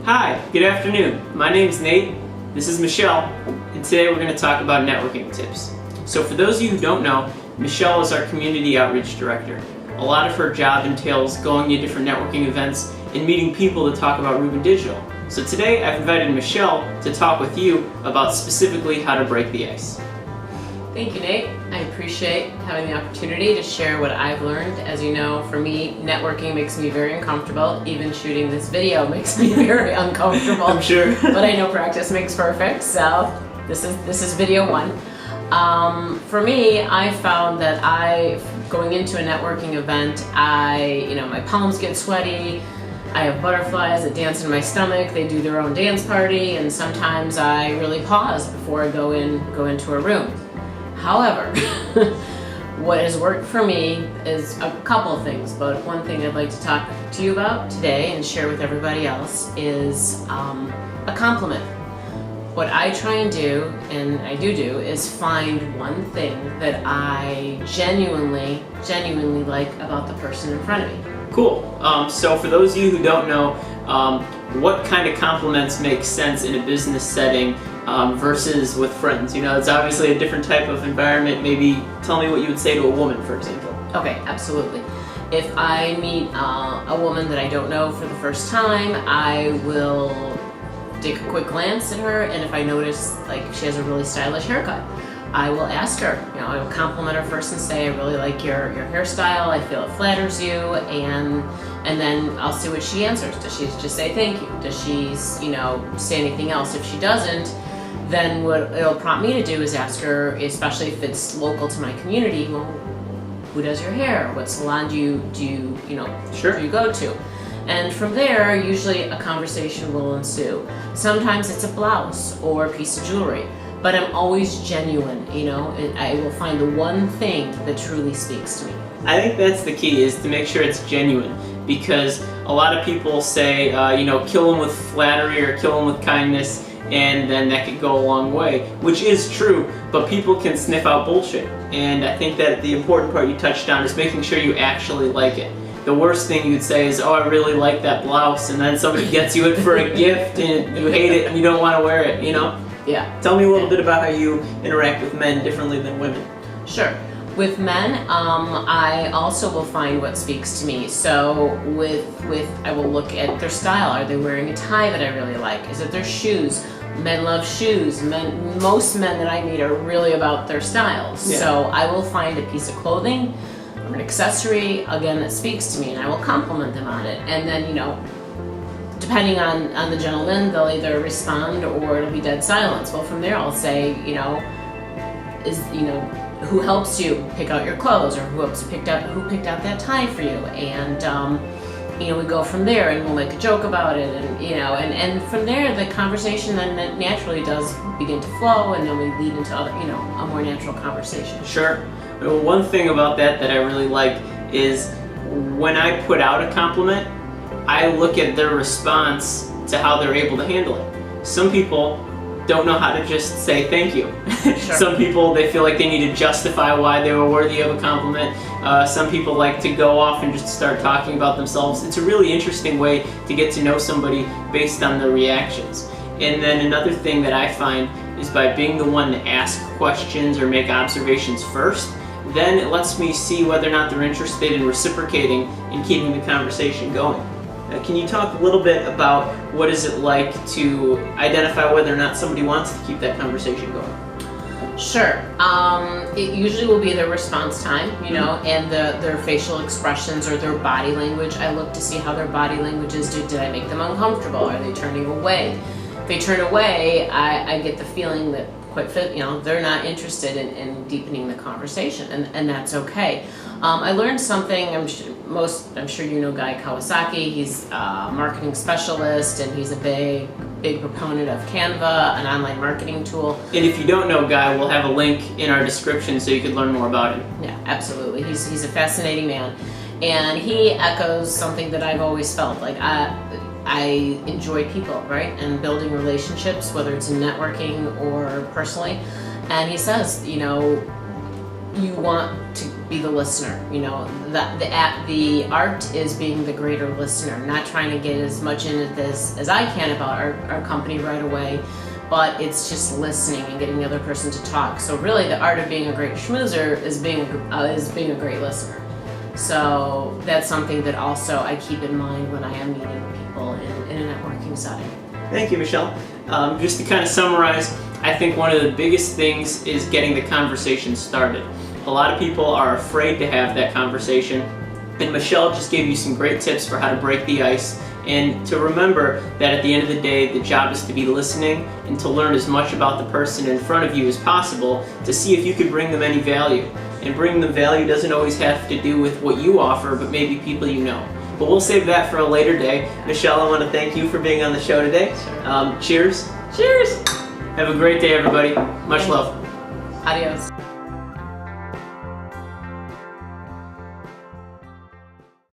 Hi, good afternoon. My name's Nate, this is Michelle, and today we're going to talk about networking tips. So for those of you who don't know, Michelle is our Community Outreach Director. A lot of her job entails going to different networking events and meeting people to talk about Ruben Digital. So today I've invited Michelle to talk with you about specifically how to break the ice. Thank you, Nate. I appreciate having the opportunity to share what I've learned. As you know, for me, networking makes me very uncomfortable. Even shooting this video makes me very uncomfortable. I'm sure. But I know practice makes perfect, so this is video one. For me, I found that going into a networking event, my palms get sweaty. I have butterflies that dance in my stomach. They do their own dance party, and sometimes I really pause before I go into a room. However, what has worked for me is a couple of things, but one thing I'd like to talk to you about today and share with everybody else is a compliment. What I try and do, and I do, is find one thing that I genuinely like about the person in front of me. Cool. So for those of you who don't know, what kind of compliments make sense in a business setting versus with friends? You know, it's obviously a different type of environment. Maybe tell me what you would say to a woman, for example. Okay, absolutely. If I meet a woman that I don't know for the first time, I will take a quick glance at her, and if I notice she has a really stylish haircut, I will ask her. I will compliment her first and say, I really like your hairstyle, I feel it flatters you, and then I'll see what she answers. Does she just say thank you? Does she say anything else? If she doesn't, then what it'll prompt me to do is ask her, especially if it's local to my community, well, who does your hair? What salon do you go to? And from there, usually a conversation will ensue. Sometimes it's a blouse or a piece of jewelry, but I'm always genuine, and I will find the one thing that truly speaks to me. I think that's the key, is to make sure it's genuine, because a lot of people say, kill them with flattery or kill them with kindness, and then that could go a long way, which is true, but people can sniff out bullshit. And I think that the important part you touched on is making sure you actually like it. The worst thing you'd say is, oh, I really like that blouse, and then somebody gets you it for a gift and you hate it and you don't want to wear it, Yeah. Tell me a little bit about how you interact with men differently than women. Sure. With men, I also will find what speaks to me. So I will look at their style. Are they wearing a tie that I really like? Is it their shoes? Men love shoes. Most men that I meet are really about their styles. Yeah. So I will find a piece of clothing or an accessory, again, that speaks to me, and I will compliment them on it. And then, depending on the gentleman, they'll either respond or it'll be dead silence. Well, from there I'll say, who helps you pick out your clothes, or who picked out that tie for you, and we go from there, and we'll make a joke about it, and from there the conversation then naturally does begin to flow, and then we lead into other, a more natural conversation. Sure. Well, one thing about that I really like is when I put out a compliment, I look at their response to how they're able to handle it. Some people don't know how to just say thank you. Sure. Some people, they feel like they need to justify why they were worthy of a compliment. Some people like to go off and just start talking about themselves. It's a really interesting way to get to know somebody based on their reactions. And then another thing that I find is by being the one to ask questions or make observations first, then it lets me see whether or not they're interested in reciprocating and keeping the conversation going. Can you talk a little bit about what is it like to identify whether or not somebody wants to keep that conversation going? Sure. It usually will be their response time, and their facial expressions or their body language. I look to see how their body language is. Did I make them uncomfortable? Are they turning away? If they turn away, I get the feeling that they're not interested in deepening the conversation, and that's okay. I learned something. I'm sure you know Guy Kawasaki. He's a marketing specialist, and he's a big proponent of Canva, an online marketing tool. And if you don't know Guy, we'll have a link in our description so you can learn more about him. Yeah, absolutely. He's a fascinating man, and he echoes something that I've always felt. I enjoy people, right? And building relationships, whether it's in networking or personally. And he says, you want to be the listener. You know, the art is being the greater listener, not trying to get as much in this as I can about our company right away, but it's just listening and getting the other person to talk. So really the art of being a great schmoozer is being a great listener. So that's something that also I keep in mind when I am meeting people in a networking setting. Thank you, Michelle. Just to kind of summarize, I think one of the biggest things is getting the conversation started. A lot of people are afraid to have that conversation, and Michelle just gave you some great tips for how to break the ice and to remember that at the end of the day, the job is to be listening and to learn as much about the person in front of you as possible to see if you could bring them any value. And bringing them value doesn't always have to do with what you offer, but maybe people you know. But we'll save that for a later day. Michelle, I want to thank you for being on the show today. Sure. Cheers. Cheers! Have a great day, everybody. Much love. Adios.